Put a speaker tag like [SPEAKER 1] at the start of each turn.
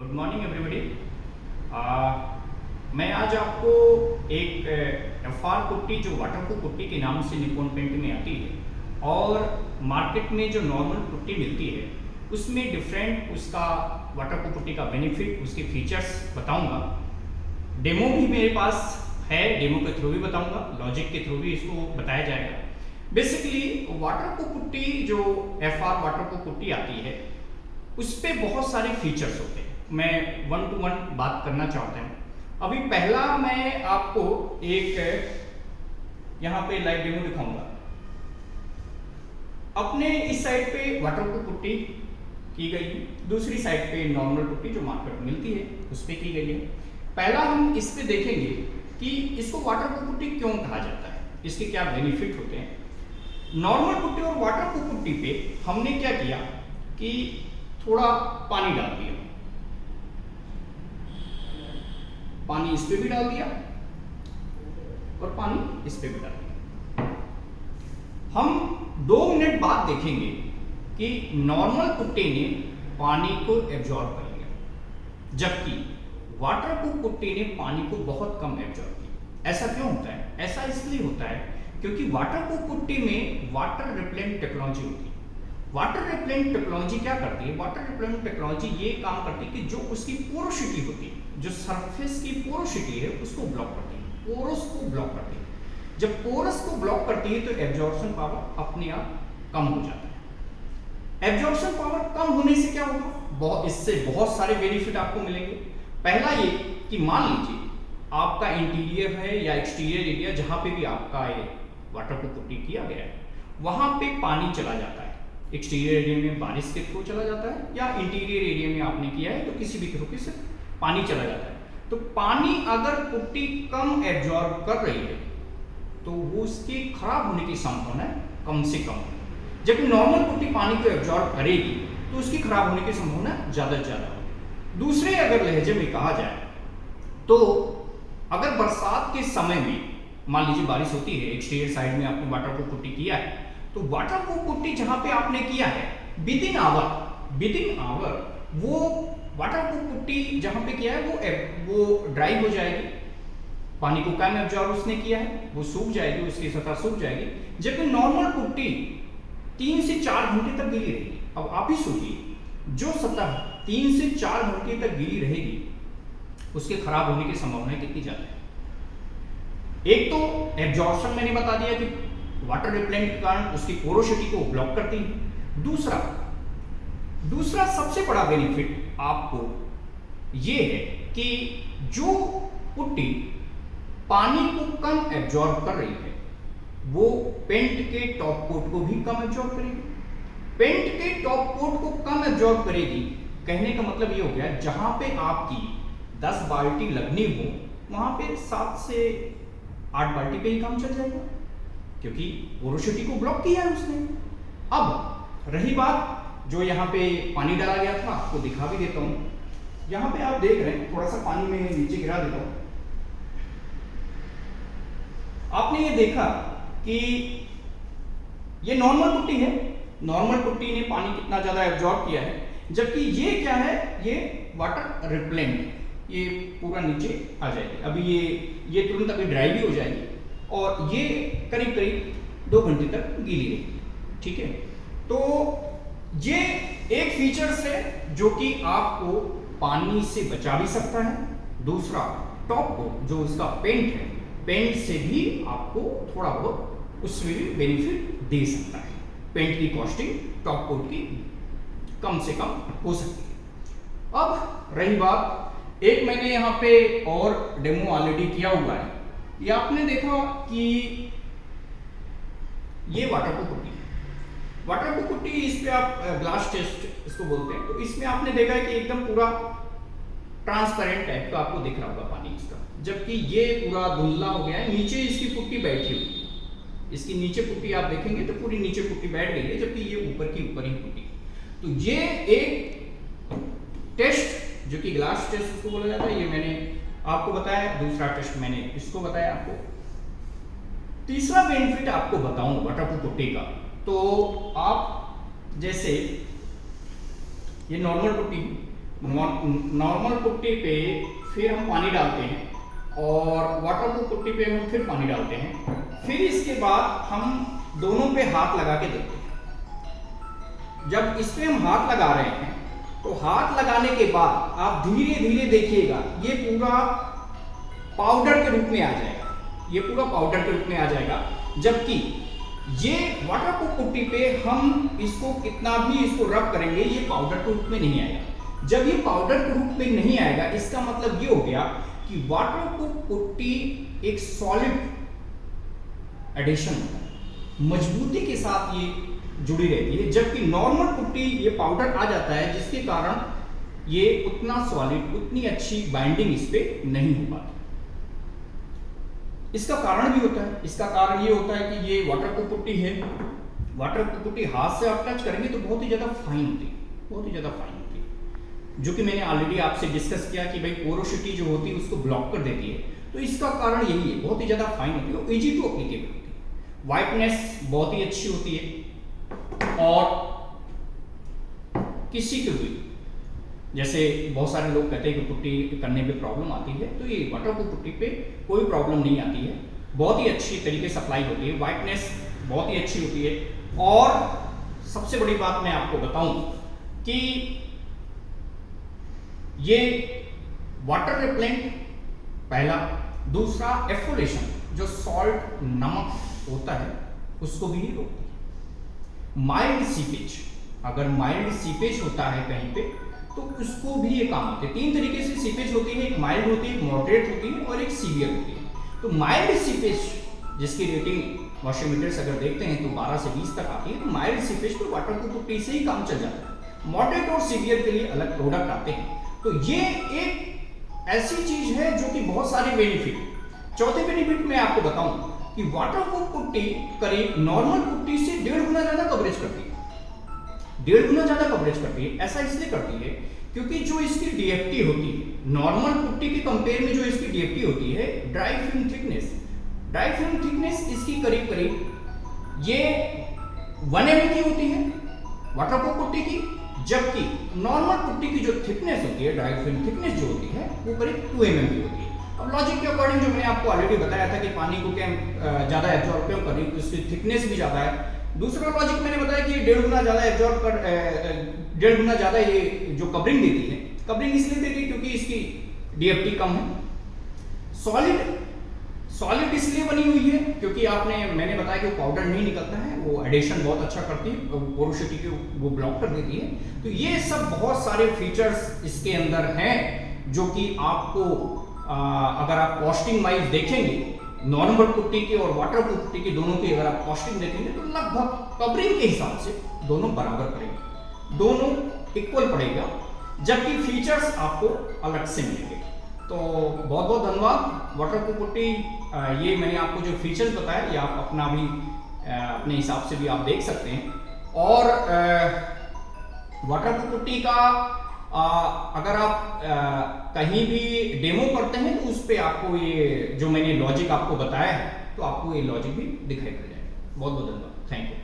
[SPEAKER 1] Good morning everybody. मैं आज आपको एक एफआर पुट्टी जो वाटर प्रूफ पुट्टी के नाम से निप्पॉन पेंट में आती है और मार्केट में जो नॉर्मल पुट्टी मिलती है उसमें डिफरेंट उसका वाटर प्रूफ पुट्टी का बेनिफिट, उसके फीचर्स बताऊंगा। डेमो भी मेरे पास है, डेमो के थ्रू भी बताऊंगा, लॉजिक के थ्रू भी इसको बताया जाएगा। बेसिकली वाटर प्रूफ पुट्टी जो एफआर वाटर प्रूफ पुट्टी आती है उस पर बहुत सारे फीचर्स होते हैं। मैं 1 to 1 बात करना चाहता हूँ। अभी पहला मैं आपको एक यहाँ पे लाइव डेमो दिखाऊंगा। अपने इस साइड पे वाटर प्रूफ पुट्टी की गई है, दूसरी साइड पे नॉर्मल पुट्टी जो मार्केट में मिलती है उस पर की गई है। पहला हम इस पे देखेंगे कि इसको वाटर प्रूफ पुट्टी क्यों कहा जाता है, इसके क्या बेनिफिट होते हैं। नॉर्मल पुट्टी और वाटर प्रूफ पुट्टी पे हमने क्या किया कि थोड़ा पानी डाल दिया, पानी इस पे भी डाल दिया और पानी इस पे भी डाल दिया। हम 2 मिनट बाद देखेंगे कि नॉर्मल पुट्टी ने पानी को एब्जॉर्ब कर लिया, जबकि वाटर प्रूफ पुट्टी ने पानी को बहुत कम एब्जॉर्ब किया। ऐसा क्यों होता है? ऐसा इसलिए होता है क्योंकि वाटर प्रूफ पुट्टी में वाटर रिपेलेंट टेक्नोलॉजी होती है। वाटर रिपेलेंट टेक्नोलॉजी क्या करती है? वाटर रिपेलेंट टेक्नोलॉजी ये काम करती है कि जो उसकी पोरोसिटी होती है, जो सरफेस की पोरोसिटी है उसको ब्लॉक करती है, पोरस को ब्लॉक करती है। जब पोरस को ब्लॉक करती है तो एब्जॉर्प्शन पावर अपने आप कम हो जाता है। एब्जॉर्प्शन पावर कम होने से क्या होगा? इससे बहुत सारे बेनिफिट आपको मिलेंगे। पहला ये कि मान लीजिए आपका इंटीरियर है या एक्सटीरियर एरिया, जहां पे भी आपका ये वाटर प्रूफ पुट्टी किया गया है वहां पे पानी चला जाता है। एक्सटीरियर एरिया में बारिश के थ्रू चला जाता है या इंटीरियर एरिया में आपने किया है तो किसी भी तरीके से पानी चला जाता है। तो पानी अगर पुट्टी कम एब्जॉर्ब कर रही है तो वो उसके खराब होने की संभावना कम से कम है, जबकि नॉर्मल पुट्टी पानी को एब्जॉर्ब करेगी तो उसकी खराब होने की संभावना ज़्यादा से ज़्यादा होगी। दूसरे अगर लहजे में कहा जाए तो अगर बरसात के समय में मान लीजिए बारिश होती है, एक्सटीरियर साइड में आपने वाटर प्रूफ पुट्टी किया है, तो वाटर प्रूफ पुट्टी जहां पे आपने किया है विद इन आवर वो वाटर प्रूफ पुट्टी जहां पे किया है वो ड्राई हो जाएगी, पानी को कम एब्जॉर्ब उसने किया है, वो सूख जाएगी, उसकी सतह सूख जाएगी। जबकि नॉर्मल पुट्टी 3 से 4 घंटे तक गीली रहेगी। अब आप ही सोचिए, जो सतह 3 से 4 घंटे तक गीली रहेगी उसके खराब होने की संभावना कितनी ज्यादा है? एक तो एब्जॉर्प्शन मैंने बता दिया कि वाटर रिपेलेंट के कारण उसकी पोरोसिटी को ब्लॉक करती है। दूसरा सबसे बड़ा बेनिफिट आपको ये है कि जो पुट्टी पानी को कम एब्जॉर्ब कर रही है वो पेंट के टॉप कोट को भी कम एब्जॉर्ब करेगी। पेंट के टॉप कोट को कम एब्जॉर्ब करेगी, कहने का मतलब ये हो गया जहां पे आपकी 10 बाल्टी लगनी हो वहां पे 7 से 8 बाल्टी पे ही काम चल जाएगा, क्योंकि पोरोसिटी को ब्लॉक किया है उसने। अब रही बात जो यहाँ पे पानी डाला गया था, आपको दिखा भी देता हूं। यहाँ पे आप देख रहे हैं, थोड़ा सा पानी में नीचे गिरा देता हूं। आपने ये देखा कि ये नॉर्मल पुट्टी है, नॉर्मल पुट्टी ने पानी कितना ज्यादा एब्जॉर्ब किया है, जबकि ये क्या है, ये वाटर रिपेलेंट, ये पूरा नीचे आ जाएगी। अभी ये तुरंत अभी ड्राई भी हो जाएगी और ये करीब करीब 2 घंटे तक गीली रहेगी। ठीक है, तो ये एक फीचर्स है जो कि आपको पानी से बचा भी सकता है। दूसरा टॉप कोट जो इसका पेंट है, पेंट से भी आपको थोड़ा बहुत उसमें भी बेनिफिट दे सकता है। पेंट की कॉस्टिंग टॉप कोट की कम से कम हो सकती है। अब रही बात, एक मैंने यहाँ पे और डेमो ऑलरेडी किया हुआ है। ये आपने देखा कि ये water proof putty, water proof putty, इस पे आप ग्लास टेस्ट इसको बोलते हैं। तो इसमें आपने देखा है कि एकदम पूरा ट्रांसपेरेंट टाइप का आपको दिख रहा होगा पानी इसका, जबकि ये पूरा धुंधला हो गया है। नीचे इसकी पुट्टी बैठी हुई, इसकी नीचे पुट्टी आप देखेंगे तो पूरी नीचे पुट्टी बैठ गई है, जबकि ये ऊपर की ऊपर ही पुट्टी। तो ये एक टेस्ट जो कि ग्लास टेस्ट उसको बोला जाता है, ये मैंने आपको बताया। दूसरा टेस्ट मैंने इसको बताया आपको। तीसरा बेनिफिट आपको बताऊं वाटर प्रूफ पुट्टी का, तो आप जैसे ये नॉर्मल पुट्टी, नॉर्मल पुट्टी पे फिर हम पानी डालते हैं और वाटरप्रूफ पुट्टी पे हम फिर पानी डालते हैं, फिर इसके बाद हम दोनों पे हाथ लगा के देखते हैं। जब इस पे हम हाथ लगा रहे हैं तो हाथ लगाने के बाद आप धीरे धीरे देखिएगा ये पूरा पाउडर के रूप में आ जाएगा, ये पूरा पाउडर के रूप में आ जाएगा। जबकि ये वाटरप्रूफ पुट्टी पे हम इसको कितना भी इसको रब करेंगे ये पाउडर के रूप में नहीं आएगा। जब ये पाउडर के रूप में नहीं आएगा इसका मतलब ये हो गया कि वाटरप्रूफ पुट्टी एक सॉलिड एडिशन होता है, मजबूती के साथ ये जुड़ी रहती है। जबकि नॉर्मल पुट्टी ये पाउडर आ जाता है जिसके कारण ये उतना सॉलिड, उतनी अच्छी बाइंडिंग इस पे नहीं हो पाती। इसका कारण भी होता है, इसका कारण ये होता है कि ये वाटरप्रूफ पुट्टी है। वाटरप्रूफ पुट्टी हाथ से आप टच करेंगे तो बहुत ही ज्यादा फाइन होती है, बहुत ही ज्यादा फाइन होती है, जो कि मैंने ऑलरेडी आपसे डिस्कस किया कि भाई पोरोसिटी जो होती है उसको ब्लॉक कर देती है। तो इसका कारण यही है, बहुत ही ज्यादा फाइन होती है, इजी टू एप्लीकेबल होती है, वाइटनेस बहुत ही अच्छी होती है। और किसी को भी जैसे बहुत सारे लोग कहते हैं कि पुट्टी करने पे प्रॉब्लम आती है, तो ये वाटरप्रूफ पुट्टी पे कोई प्रॉब्लम नहीं आती है, बहुत ही अच्छी तरीके से अप्लाई होती है, वाइटनेस बहुत ही अच्छी होती है। और सबसे बड़ी बात मैं आपको बताऊं कि ये वाटर रिपेलेंट पहला, दूसरा एक्फोलिएशन जो सॉल्ट नमक होता है उसको भी रोकती है। माइल्ड सीपेज, अगर माइल्ड सीपेज होता है कहीं पे तो उसको भी ये काम होते हैं। तीन तरीके से सीपेज होती है, एक माइल्ड होती है, एक मॉडरेट होती है और एक सीवियर होती है। तो माइल्ड सीपेज जिसकी रेटिंग वॉशियोमीटर से अगर देखते हैं तो 12 से 20 तक आती है, तो माइल्ड सीपेज पर वाटरप्रूफ पुट्टी से ही काम चल जाता है। मॉडरेट और सीवियर के लिए अलग प्रोडक्ट आते हैं। तो ये एक ऐसी चीज है जो कि बहुत सारे बेनिफिट। चौथे बेनिफिट मैं आपको बताऊं कि वाटरप्रूफ पुट्टी करीब नॉर्मल पुट्टी से 1.5 गुना ज्यादा कवरेज करती है, 1.5 गुना ज्यादा कवरेज करती है। ऐसा इसलिए करती है क्योंकि जो इसकी डीएफटी होती है नॉर्मल पुट्टी के कंपेयर में, जो इसकी डीएफटी होती है dry film thickness, dry film thickness इसकी करीब करीब ये 1 mm की होती है वाटरप्रूफ पुट्टी की, जबकि नॉर्मल पुट्टी की जो थिकनेस होती है, ड्राई फिल्म थिकनेस जो होती है वो करीब 2 mm की होती है। अब लॉजिक के अकॉर्डिंग जो मैंने आपको ऑलरेडी बताया था कि पानी को क्या ज्यादा एब्जॉर्ब क्यों करें, उसकी थिकनेस भी ज्यादा है। दूसरा लॉजिक मैंने बताया कि 1.5 गुना ज्यादा एब्जॉर्ब कर 1.5 गुना ज्यादा ये जो कवरिंग देती है, कवरिंग इसलिए देती है क्योंकि इसकी डीएफटी कम है। सॉलिड इसलिए बनी हुई है क्योंकि मैंने बताया कि वो पाउडर नहीं निकलता है, वो एडिशन बहुत अच्छा करती है, पोरोसिटी को वो ब्लॉक कर देती है। तो ये सब बहुत सारे फीचर्स इसके अंदर हैं जो कि आपको अगर आप कॉस्टिंग वाइज देखेंगे नॉर्मल पुट्टी की और वाटरप्रूफ पुट्टी की दोनों की अगर आप कॉस्टिंग देखेंगे तो लगभग कवरिंग के हिसाब से दोनों बराबर पड़ेंगे, दोनों इक्वल पड़ेगा, जबकि फीचर्स आपको अलग से मिलेंगे। तो बहुत बहुत धन्यवाद। वाटरप्रूफ पुट्टी ये मैंने आपको जो फीचर्स बताया ये आप अपना भी अपने हिसाब से भी आप देख सकते हैं। और वाटरप्रूफ पुट्टी का अगर आप कहीं भी डेमो करते हैं तो उस पर आपको ये जो मैंने लॉजिक आपको बताया है तो आपको ये लॉजिक भी दिखाई पड़ जाएगा। बहुत बहुत धन्यवाद, थैंक यू।